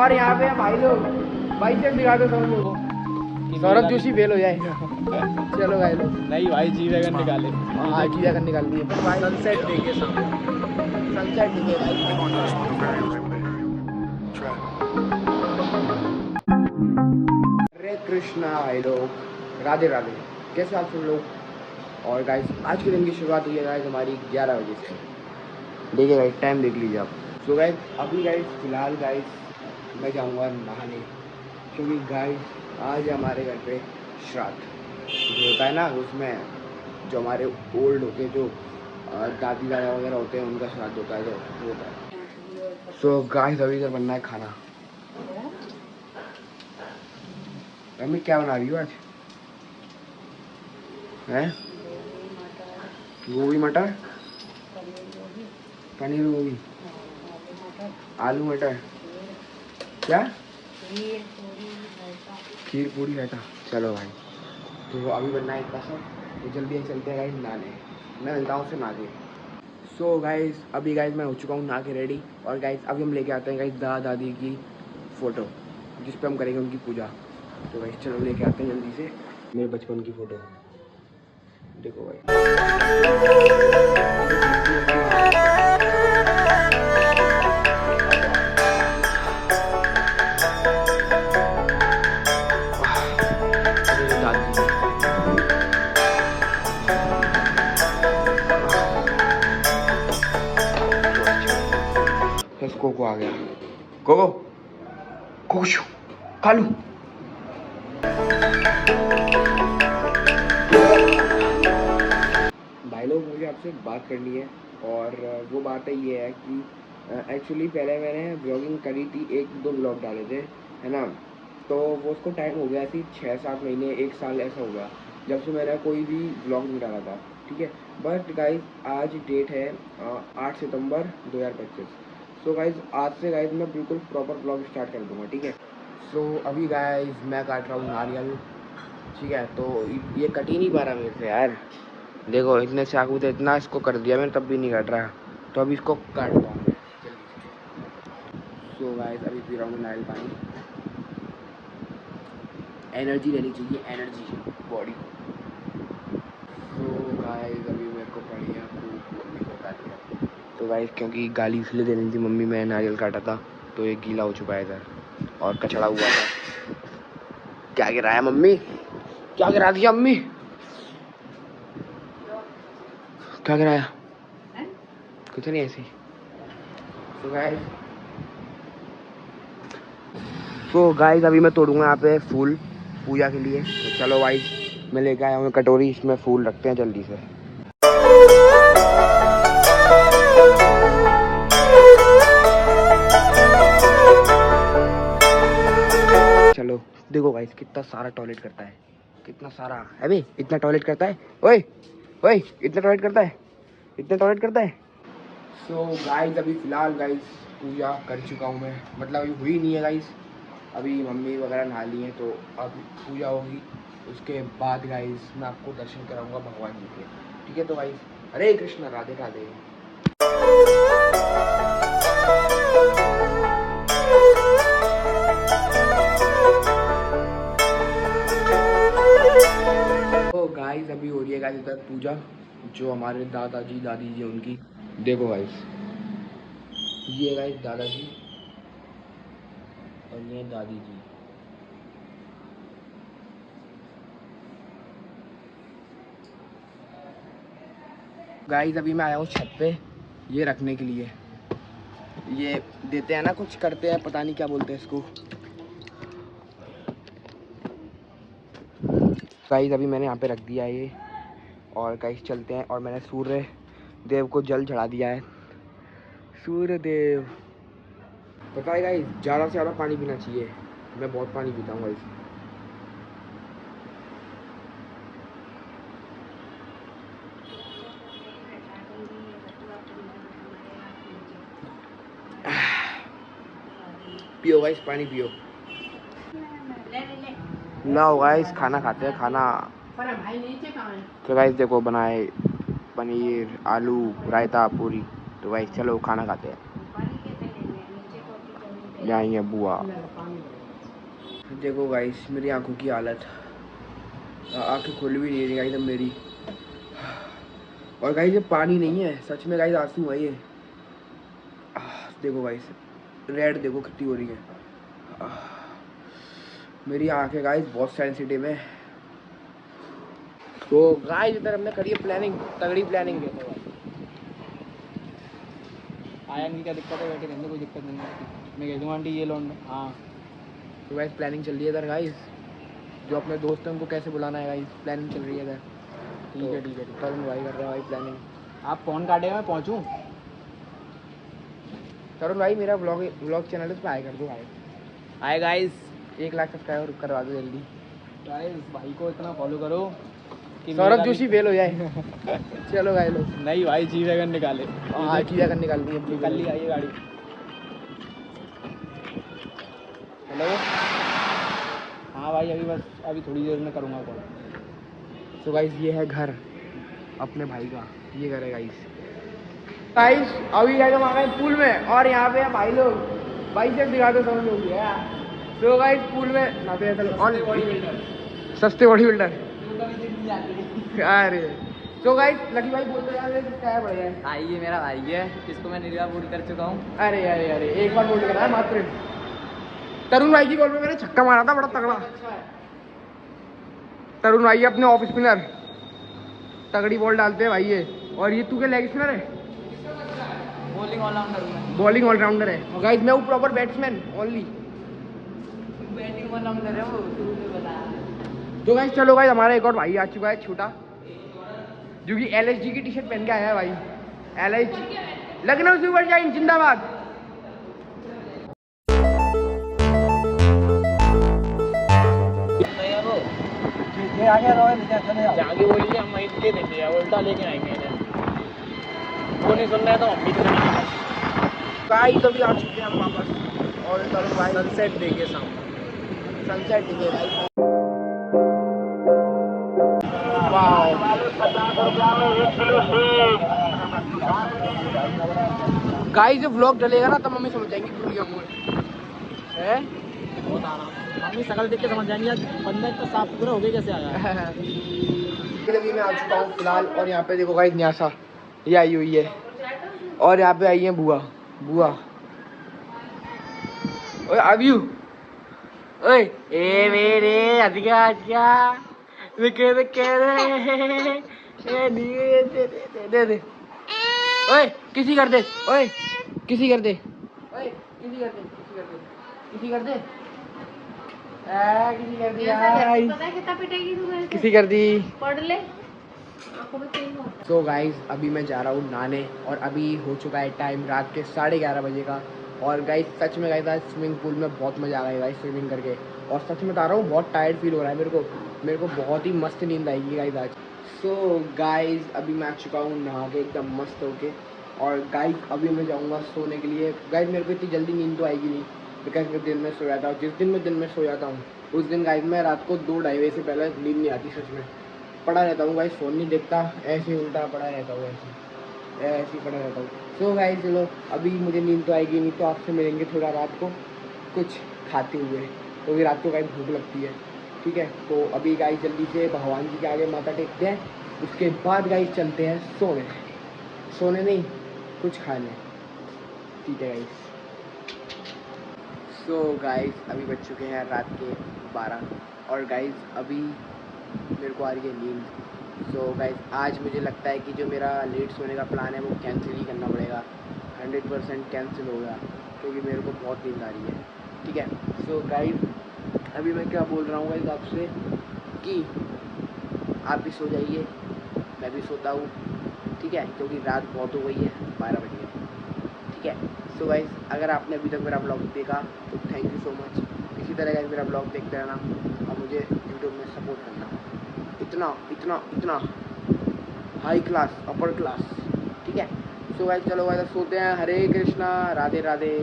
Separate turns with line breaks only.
और यहाँ पे भाई लोग भाई से दिखा दो सब लोगों को। सौरभ जोशी फेल हो जाएगा। चलो भाई लोग।
नहीं भाई जी वैगन निकाले।
हाँ जी वैगन निकाल दिए भाई।
सनसेट देखिए सामने।
सनसेट दिखे भाई। हरे कृष्णा भाई लोग, राधे राधे। कैसे आप सब लोग। और गाइस आज के दिन की शुरुआत हुई है गाइस हमारी 11 बजे से। देखिए गाइस टाइम देख लीजिए आप। सो गाइस अभी गाइस फिलहाल गाइस मैं जाऊंगा नहाने, क्योंकि गाइस आज हमारे घर पे श्राद्ध जो होता है ना, उसमें जो हमारे ओल्ड होते हैं, जो दादी दादा वगैरह होते हैं, उनका श्राद्ध होता है, जो होता है। सो गाइस अभी इधर बनना है खाना। मम्मी क्या बना रही हो आज हैं? गोभी मटर, पनीर गोभी, आलू मटर, क्या खीर पूरी रायता। चलो भाई तो अभी बनना है इतना सब, तो जल्दी चलते हैं गाइस नहाने। मैं मिलता हूँ उससे नहा के। सो गाइस अभी गाइस मैं हो चुका हूँ नहा के रेडी। और गाइस अभी हम लेके आते हैं गाइस दादा दादी की फ़ोटो, जिस पे हम करेंगे उनकी पूजा। तो गाइस चलो लेके आते हैं जल्दी से मेरे बचपन की फ़ोटो। देखो भाई कोको आ गया। कोको खुश कालू। भाई लोग मुझे आपसे बात करनी है, और वो बात ये है कि एक्चुअली पहले मैंने ब्लॉगिंग करी थी, 1-2 ब्लॉग डाले थे, है ना। तो वो उसको टाइम हो गया थी 6-7 महीने, 1 साल ऐसा हो गया जब से मैंने कोई भी ब्लॉग नहीं डाला था, ठीक है। बट गाइज आज डेट है 8 सितंबर 2025। सो गाइज आज से गाइज मैं बिल्कुल प्रॉपर ब्लॉग स्टार्ट कर दूँगा, ठीक है। सो अभी गाइज मैं काट रहा हूँ नारियल, ठीक है। तो ये कट ही नहीं पा रहा मेरे से यार। देखो इतने चाकू से इतना इसको कर दिया मैंने, तब भी नहीं कट रहा। तो अभी इसको काटता हूँ मैं जल्दी से। सो गाइस अभी पी रहा हूँ नारियल पानी। एनर्जी लेनी चाहिए, एनर्जी बॉडी। सो गाइस अभी मेरे को बढ़िया खूब मम्मी को काट दिया। तो गाइस क्योंकि गाली इसलिए दे रही थी मम्मी, मैं नारियल काटा था तो ये गीला हो चुका है इधर और कचड़ा हुआ था। क्या गिराया मम्मी, क्या गिरा दिया मम्मी, क्या गिराया? कुछ नहीं ऐसी। सो गाइस अभी मैं तोड़ूंगा यहाँ पे फूल पूजा के लिए। तो चलो गाइस मैं लेके आया हूँ कटोरी, इसमें फूल रखते हैं जल्दी से। चलो देखो गाइस कितना सारा टॉयलेट करता है, कितना सारा है बे, इतना टॉयलेट करता है। ओए ओए इतना टॉयलेट करता है, इतना टॉयलेट करता है। सो गाइस अभी फिलहाल गाइस पूजा कर चुका हूँ मैं, मतलब अभी हुई नहीं है गाइस। अभी मम्मी वगैरह नहा ली हैं, तो अब पूजा होगी। उसके बाद गाइस मैं आपको दर्शन कराऊंगा भगवान जी के, ठीक है। तो गाइस हरे कृष्ण राधे राधे। तो गाइस अभी हो रही है गाइस इधर पूजा, जो हमारे दादाजी दादी जी उनकी। देखो गाइस ये गाइस दादाजी और ये दादी जी। गाइस अभी मैं आया हूँ छत पे ये रखने के लिए। ये देते हैं ना, कुछ करते हैं, पता नहीं क्या बोलते हैं इसको। गाइस अभी मैंने यहाँ पे रख दिया है ये, और गाइस चलते हैं। और मैंने सूर्य देव को जल चढ़ा दिया है। सूर्य देव, पता है गाइस ज़्यादा से ज़्यादा पानी पीना चाहिए, मैं बहुत पानी पीता हूँ गाइस। पियो गाइस पानी पियो। लाओ गाइस खाना खाते हैं, खाना। तो गाइस देखो बनाए पनीर आलू रायता पूरी। तो गाइस चलो खाना खाते हैं। यहाँ ही है बुआ। देखो गाइस मेरी आंखों की हालत, आंखें खुल भी नहीं रही गाइस अब मेरी। और गाइस ये पानी नहीं है, सच में गाइस आंसू है ये। देखो गाइस रेड देखो कितनी हो रही है। मेरी आंखें गाइस बहुत सेंसिटिव है। तो गाइस इधर हमने करी है प्लानिंग, तगड़ी प्लानिंग।
आया नहीं, क्या दिक्कत है, बैठे रहने कोई दिक्कत नहीं है। मैं कह दूँगा आंटी ये लोन। हाँ
तो गाइस प्लानिंग चल रही है इधर गाइस, जो अपने दोस्त हैं उनको कैसे बुलाना है गाइस, प्लानिंग चल रही है इधर।
ठीक है ठीक है।
तरुण भाई कर रहे हैं भाई प्लानिंग।
आप फ़ोन काटेगा मैं पहुँचूँ।
तरुण भाई मेरा व्लॉग चैनल है, उस पर आए कर दो भाई।
Hi guys.
1 लाख सब्सक्राइबर करवा दो जल्दी।
गाइस भाई को इतना फॉलो करो कि
सौरभ
मेरा
जोशी
भी-
फेल हो जाए। चलो गाइस लोग,
नहीं भाई जी वैगन निकाले।
हाँ किया कर निकाल दी अपनी
निकाल ली, आइए गाड़ी।
हेलो।
हाँ भाई अभी बस अभी थोड़ी देर में करूँगा कॉल।
तो गाइस ये है घर अपने भाई का, ये घर है गाइस। गाइस अभी गाइस हम आ गए पूल में और यहाँ पे है भाई लोग, भाई से दिखाते समझ लोग है। तो गाइस पूल में नहाते हैं और सस्ते बॉडी बिल्डर। अरे तो गाइस लकी भाई बोलते यार क्या है बढ़िया है।
भाई ये मेरा भाई है, इसको मैं निर्वा बोल कर चुका हूँ।
अरे अरे अरे एक बार बोल करा है मात्र। तरुण भाई की बॉल पे मैंने छक्का मारा था बड़ा तगड़ा। तरुण भाई अपने ऑफ स्पिनर तगड़ी बॉल डालते हैं भाई ये। और ये तू के लेग स्पिनर है?
बॉलिंग ऑलराउंडर हूँ।
बॉलिंग ऑलराउंडर है गाइस, मैं हूँ proper batsman only.
Batting allrounder है वो, शुरू से बता।
तो गाइस चलो गाइस हमारा एक और भाई आ चुका है छोटा, जो कि LSG की टी शर्ट पहन के आया है भाई। LSG लखनऊ सुपर जायंट जिंदाबाद।
आगे बोलिए, हम वहीं दे देंगे, उल्टा लेके आएंगे इन्हें। वो नहीं सुन रहे तो हम भी तो नहीं।
गाइस अभी आ चुके हैं हम वापस और तरुण भाई
सनसेट देखिए सामने।
सनसेट दिखे भाई। वाह गाइस जब व्लॉग डलेगा ना तब मम्मी समझ जाएंगी पूरी अमूल है।
बहुत आराम, मम्मी शकल देख के समझ जाएंगे आज बंदा इतना साफ सुथरा हो गया कैसे आया।
अभी मैं आ चुका हूँ फिलहाल और यहाँ पे देखो गाइस न्यासा ये आई हुई है और यहाँ पे आई है बुआ। बुआ ओए अभी ओए ए मेरे अजगा अजगा देखे देखे ए दिए दे दे ओए किसी कर दे, ओए किसी कर दे, ओए किसी कर दे, किसी कर दे, किसी कर दे, किसी कर दी यार,
पता है कितना पिटेगी तू मेरे से?
किसी कर दी।
पढ़ ले आंखों में तेल मार।
तो गाइज अभी मैं जा रहा हूँ नहाने और अभी हो चुका है टाइम रात के 11:30 बजे का। और गाइज सच में गाइज आज स्विमिंग पूल में बहुत मज़ा आ गया गाइज स्विमिंग करके। और सच में बता रहा हूँ बहुत टायर्ड फील हो रहा है मेरे को बहुत ही मस्त नींद आएगी गाइज आज। सो गाइज अभी मैं आ चुका हूँ नहा के एकदम मस्त होके। और गाइज अभी मैं जाऊँगा सोने के लिए। गाइज मेरे को इतनी जल्दी नींद तो आएगी नहीं बिकॉज मैं दिन में सो जाता हूँ। जिस दिन मैं दिन में सो जाता हूँ उस दिन गाइज मैं रात को 2-2:30 बजे से पहले नींद नहीं आती। सच में पड़ा रहता हूँ गाइस, फ़ोन नहीं देखता, ऐसे ही उल्टा पड़ा रहता हूँ, ऐसे ही पड़ा रहता हूँ। सो गाइस चलो अभी मुझे नींद तो आएगी नहीं तो आपसे मिलेंगे थोड़ा रात को कुछ खाते हुए, क्योंकि रात को गाइस भूख लगती है। ठीक है तो अभी गाइस जल्दी से भगवान जी के आगे माथा टेकते हैं, उसके बाद गाइस चलते हैं सोने। सोने नहीं कुछ खाने। ठीक है गाइस। सो गाइस अभी बज चुके हैं रात के 12 और गाइस अभी मेरे को आ रही है नींद। सो गाइस आज मुझे लगता है कि जो मेरा लेट सोने का प्लान है वो कैंसिल ही करना पड़ेगा। 100% कैंसिल होगा क्योंकि मेरे को बहुत नींद आ रही है। ठीक है सो गाइस अभी मैं क्या बोल रहा हूँ गाइस आपसे कि आप भी सो जाइए, मैं भी सोता हूँ। ठीक है क्योंकि रात बहुत हो गई है, 12 बज गए। ठीक है सो गाइस अगर आपने अभी तक मेरा ब्लॉग देखा तो थैंक यू सो मच। इसी तरह गाइस मेरा ब्लॉग देखते रहना और मुझे यूट्यूब में सपोर्ट करना। इतना इतना इतना हाई क्लास अपर क्लास। ठीक है सो गाइस चलो गाइस सोते हैं। हरे कृष्णा, राधे राधे।